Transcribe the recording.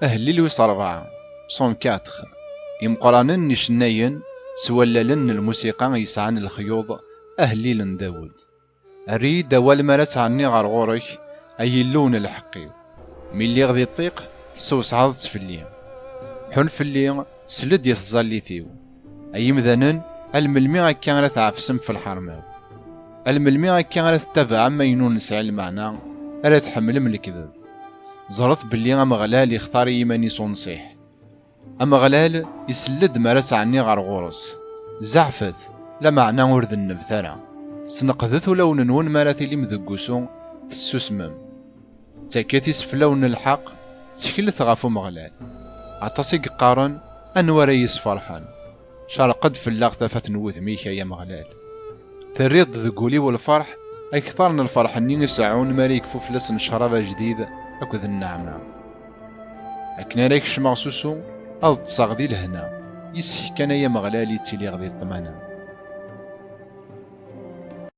أهلي لويس 4 104 يمقرانن نشناين سولالن الموسيقى يسعن الخيوط أهلي داود. أريد أول مرات عني غار غورك أي اللون الحقي ملي غدي طيق سوسعضت فلي حن فلي سلد يتظلي ثيو أي مذنن الملمي هكا راه تعفسم في الحرماو الملمي هكا راه تتبع ما ينون نسعي المعنى راه تحمل من الكذب. زرت بلي أمغلال يختار يماني صنصيح أمغلال يسلد مرس عني غار غورس زعفت لا معنى ورد النبثرة سنقذت لون نون مراثي لي مذقوسو تسوسمم تاكيتي سفلون الحق تشكلت غافو مغلال عطاسي قارن أنوار يسفرحان شارقد في اللاغ ثافت نوذ ميكا يا مغلال تريد ذقولي والفرح أكثر من الفرح اني يسعون ماريك فوفلس شراب جديد أكذ النعمة أكنا ريك شماغ سوسو أض تصاغدي لهنا يسح كان يا مغلالي تيلي غدي الطمانة.